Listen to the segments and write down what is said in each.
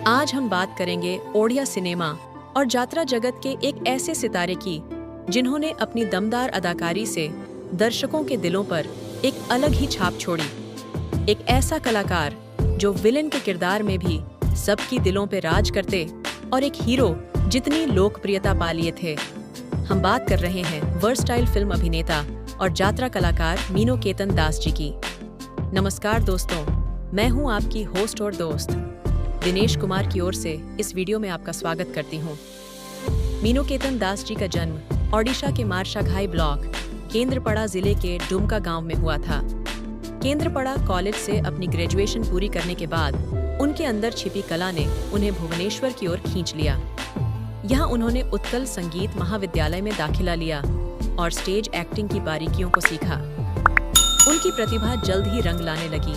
आज हम बात करेंगे ओडिया सिनेमा और जात्रा जगत के एक ऐसे सितारे की जिन्होंने अपनी दमदार अदाकारी से दर्शकों के दिलों पर एक अलग ही छाप छोड़ी। एक ऐसा कलाकार जो विलेन के किरदार में भी सबकी दिलों पे राज करते और एक हीरो जितनी लोकप्रियता पा लिए थे। हम बात कर रहे हैं वर्सटाइल फिल्म अभिनेता और जात्रा कलाकार मीनो केतन दास जी की। नमस्कार दोस्तों, मैं हूं आपकी होस्ट और दोस्त दिनेश कुमार की ओर से इस वीडियो में आपका स्वागत करती हूं। मीनो केतन दास जी का जन्म ओडिशा के मार्शाघाई ब्लॉक केंद्रपड़ा जिले के डुमका गांव में हुआ था। केंद्रपड़ा कॉलेज से अपनी ग्रेजुएशन पूरी करने के बाद उनके अंदर छिपी कला ने उन्हें भुवनेश्वर की ओर खींच लिया। यहाँ उन्होंने उत्कल संगीत महाविद्यालय में दाखिला लिया और स्टेज एक्टिंग की बारीकियों को सीखा। उनकी प्रतिभा जल्द ही रंग लाने लगी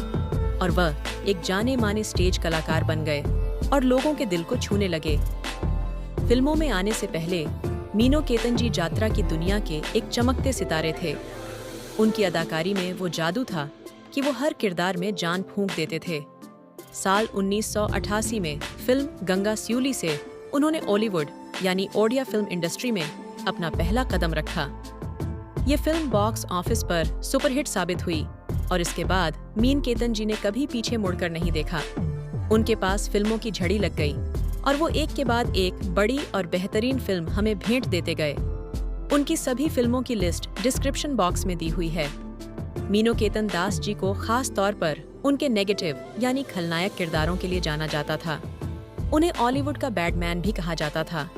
और वह एक जाने माने स्टेज कलाकार बन गए और लोगों के दिल को छूने लगे। फिल्मों में आने से पहले मीनो केतन जी जात्रा की दुनिया के एक चमकते सितारे थे। उनकी अदाकारी में वो जादू था कि वो हर किरदार में जान फूंक देते थे। साल 1988 में फिल्म गंगा स्यूली से उन्होंने बॉलीवुड यानी ओडिया फिल्म इंडस्ट्री में अपना पहला कदम रखा। ये फिल्म बॉक्स ऑफिस पर सुपरहिट साबित हुई और इसके बाद मीन केतन जी ने कभी पीछे मुड़कर नहीं देखा। उनके पास फिल्मों की झड़ी लग गई और वो एक के बाद एक बड़ी और बेहतरीन फिल्म हमें भेंट देते गए। उनकी सभी फिल्मों की लिस्ट डिस्क्रिप्शन बॉक्स में दी हुई है। मीनो केतन दास जी को खास तौर पर उनके नेगेटिव यानी खलनायक किरदारों के लिए जाना जाता था। उन्हें बॉलीवुड का बैडमैन भी कहा जाता था।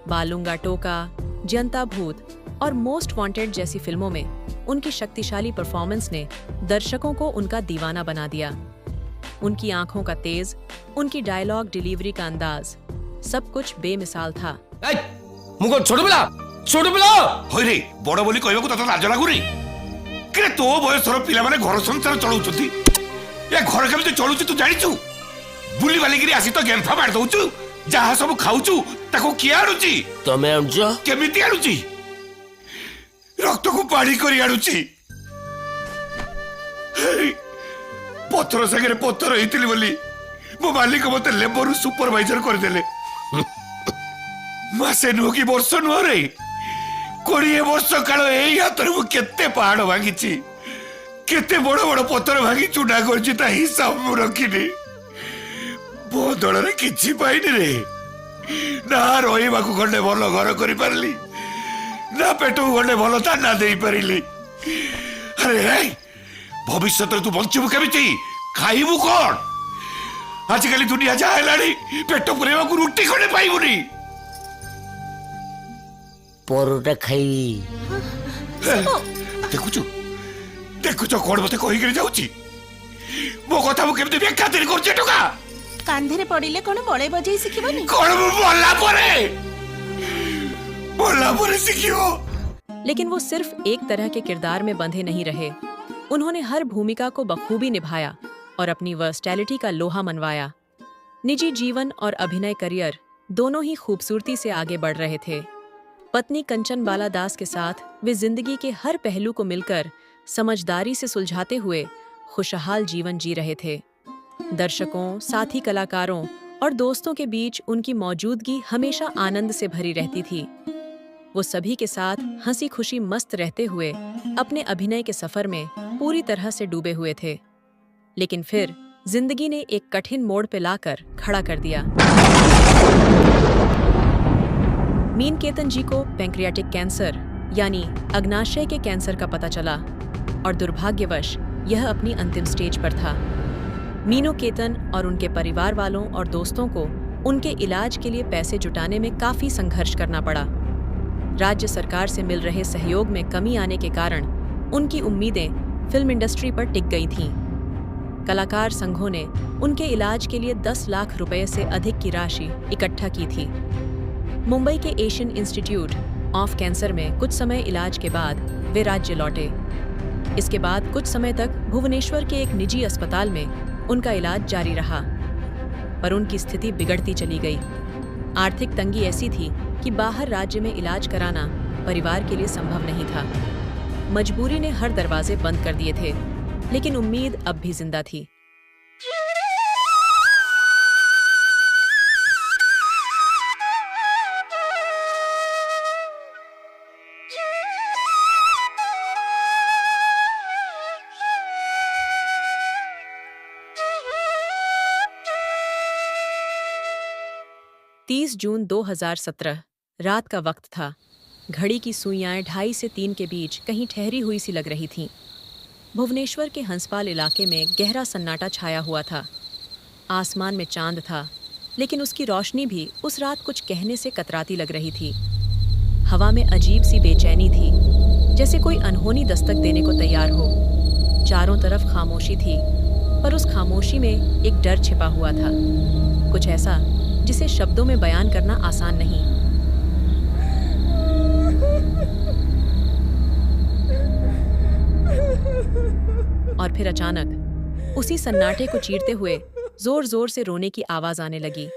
बालूंगा टोका, जनता भूत और मोस्ट वांटेड जैसी फिल्मों में उनकी शक्तिशाली परफॉर्मेंस ने दर्शकों को उनका दीवाना बना दिया। उनकी आंखों का तेज, उनकी डायलॉग डिलीवरी का अंदाज, सब कुछ बेमिसाल था। मुको छोड़ पिला होय रे बड़ बोली कहबो तत लाज लागुरी के तो बयसर पिला माने घर संसार चलाउछथि। ए घर केमिति चलुछ तू जानिछु? बुली वाली गिरी आसी तो गेंफा मार दउछु, जहा सब खाउछु ताको किया आनुची? तमे आनुछ केमिति आनुची? रक्त को पानी करी आनुची। पत्थर संगे पत्थर हेतिली बोली मो मालिक मते लेबर सुपरवाइजर कर देले। मासे नु की वर्ष नु रे 20 वर्ष काल एई हातर मु केते पहाड़ भांगीची, केते बड़ बड़ पत्थर भांगी चुना करची ता हिसाब मु रखिनी। बदल रे किछि पाइनी रे, ना रहिबा को खंडे भल घर करि पारली, ना पेटू खंडे भल ताना देई पारिली। अरे हे भविष्य तू बंचबु केमिति, खाइबु कोन? आजकल दुनिया जा हेलानी पेट पुरेवा को रोटी खंडे पाइबुनी। परोटा खाई देखुचो कोन मते कहि गिर जाउची। मो कथा मु केमिति बेखातिर करचे टका कांधे पड़िले कोन बळे बजई सिखिबनी कोन मु बोला परे सिखिबो। लेकिन वो सिर्फ एक तरह के किरदार में बंधे नहीं रहे। उन्होंने हर भूमिका को बखूबी निभाया और अपनी वर्सटैलिटी का लोहा मनवाया। निजी जीवन और अभिनय करियर दोनों ही खूबसूरती से आगे बढ़ रहे थे। पत्नी कंचन बाला दास के साथ वे जिंदगी के हर पहलू को मिलकर समझदारी से सुलझाते हुए खुशहाल जीवन जी रहे थे। दर्शकों, साथी कलाकारों और दोस्तों के बीच उनकी मौजूदगी हमेशा आनंद से भरी रहती थी। वो सभी के साथ हंसी खुशी मस्त रहते हुए अपने अभिनय के सफर में पूरी तरह से डूबे हुए थे। लेकिन फिर जिंदगी ने एक कठिन मोड़ पे लाकर खड़ा कर दिया। मीन केतन जी को पैंक्रियाटिक कैंसर यानी अग्नाशय के कैंसर का पता चला और दुर्भाग्यवश यह अपनी अंतिम स्टेज पर था। मीनो केतन और उनके परिवार वालों और दोस्तों को उनके इलाज के लिए पैसे जुटाने में काफी संघर्ष करना पड़ा। राज्य सरकार से मिल रहे सहयोग में कमी आने के कारण उनकी उम्मीदें फिल्म इंडस्ट्री पर टिक गई थीं। कलाकार संघों ने उनके इलाज के लिए 10 लाख रुपए से अधिक की राशि इकट्ठा की थी। मुंबई के एशियन इंस्टीट्यूट ऑफ कैंसर में कुछ समय इलाज के बाद वे राज्य लौटे। इसके बाद कुछ समय तक भुवनेश्वर के एक निजी अस्पताल में उनका इलाज जारी रहा, पर उनकी स्थिति बिगड़ती चली गई। आर्थिक तंगी ऐसी थी कि बाहर राज्य में इलाज कराना परिवार के लिए संभव नहीं था। मजबूरी ने हर दरवाजे बंद कर दिए थे, लेकिन उम्मीद अब भी जिंदा थी। 30 जून 2017 रात का वक्त था। घड़ी की सुइयां 2:30 से 3 के बीच कहीं ठहरी हुई सी लग रही थीं। भुवनेश्वर के हंसपाल इलाके में गहरा सन्नाटा छाया हुआ था। आसमान में चांद था, लेकिन उसकी रोशनी भी उस रात कुछ कहने से कतराती लग रही थी। हवा में अजीब सी बेचैनी थी, जैसे कोई अनहोनी दस्तक देने को तैयार हो। चारों तरफ खामोशी थी, पर उस खामोशी में एक डर छिपा हुआ था, कुछ ऐसा जिसे शब्दों में बयान करना आसान नहीं। और फिर अचानक उसी सन्नाटे को चीरते हुए जोर जोर से रोने की आवाज आने लगी,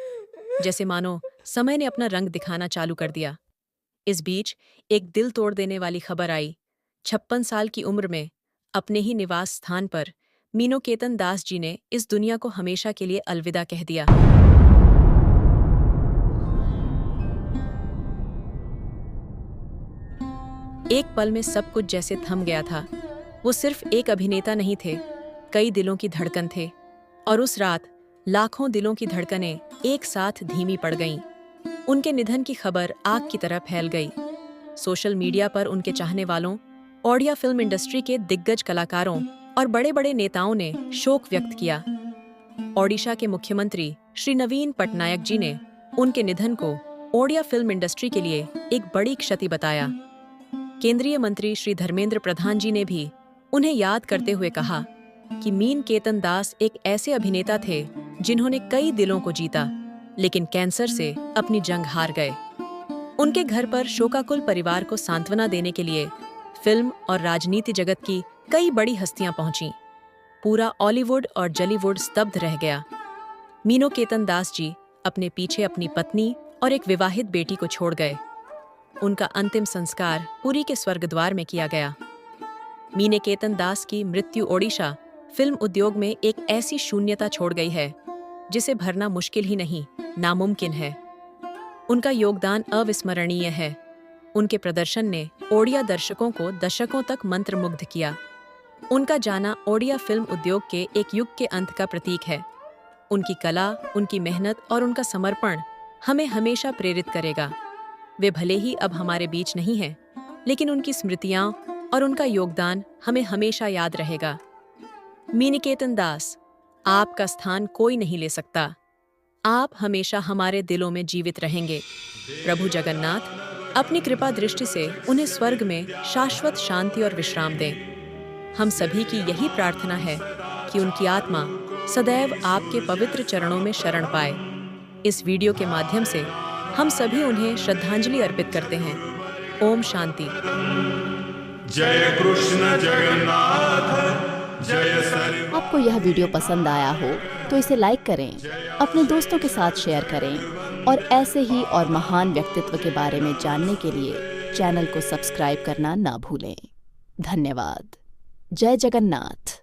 जैसे मानो समय ने अपना रंग दिखाना चालू कर दिया। इस बीच एक दिल तोड़ देने वाली खबर आई। 56 साल की उम्र में अपने ही निवास स्थान पर मीनोकेतन दास जी ने इस दुनिया को हमेशा के लिए अलविदा कह दिया। एक पल में सब कुछ जैसे थम गया था। वो सिर्फ एक अभिनेता नहीं थे, कई दिलों की धड़कन थे। और उस रात लाखों दिलों की धड़कनें एक साथ धीमी पड़ गईं। उनके निधन की खबर आग की तरह फैल गई। सोशल मीडिया पर उनके चाहने वालों, ओडिया फिल्म इंडस्ट्री के दिग्गज कलाकारों और बड़े बड़े नेताओं ने शोक व्यक्त किया। ओडिशा के मुख्यमंत्री श्री नवीन पटनायक जी ने उनके निधन को ओडिया फिल्म इंडस्ट्री के लिए एक बड़ी क्षति बताया। केंद्रीय मंत्री श्री धर्मेंद्र प्रधान जी ने भी उन्हें याद करते हुए कहा कि मीनकेतन दास एक ऐसे अभिनेता थे जिन्होंने कई दिलों को जीता, लेकिन कैंसर से अपनी जंग हार गए। उनके घर पर शोकाकुल परिवार को सांत्वना देने के लिए फिल्म और राजनीति जगत की कई बड़ी हस्तियां पहुंचीं। पूरा बॉलीवुड और जलीवुड स्तब्ध रह गया। मीनोकेतन दास जी अपने पीछे अपनी पत्नी और एक विवाहित बेटी को छोड़ गए। उनका अंतिम संस्कार पुरी के स्वर्गद्वार में किया गया। मीनकेतन दास की मृत्यु ओडिशा फिल्म उद्योग में एक ऐसी शून्यता छोड़ गई है जिसे भरना मुश्किल ही नहीं, नामुमकिन है। उनका योगदान अविस्मरणीय है। उनके प्रदर्शन ने ओडिया दर्शकों को दशकों तक मंत्रमुग्ध किया। उनका जाना ओडिया फिल्म उद्योग के एक युग के अंत का प्रतीक है। उनकी कला, उनकी मेहनत और उनका समर्पण हमें हमेशा प्रेरित करेगा। वे भले ही अब हमारे बीच नहीं हैं, लेकिन उनकी स्मृतियां और उनका योगदान हमें हमेशा याद रहेगा। मीनकेतन दास, आपका स्थान कोई नहीं ले सकता। आप हमेशा हमारे दिलों में जीवित रहेंगे। प्रभु जगन्नाथ अपनी कृपा दृष्टि से उन्हें स्वर्ग में शाश्वत शांति और विश्राम दें। हम सभी की यही प्रार्थना है कि उनकी आत्मा सदैव आपके पवित्र चरणों में शरण पाए। इस वीडियो के माध्यम से हम सभी उन्हें श्रद्धांजलि अर्पित करते हैं। ओम शांति। जय कृष्ण जगन्नाथ जय सर। आपको यह वीडियो पसंद आया हो तो इसे लाइक करें, अपने दोस्तों के साथ शेयर करें और ऐसे ही और महान व्यक्तित्व के बारे में जानने के लिए चैनल को सब्सक्राइब करना ना भूलें। धन्यवाद। जय जगन्नाथ।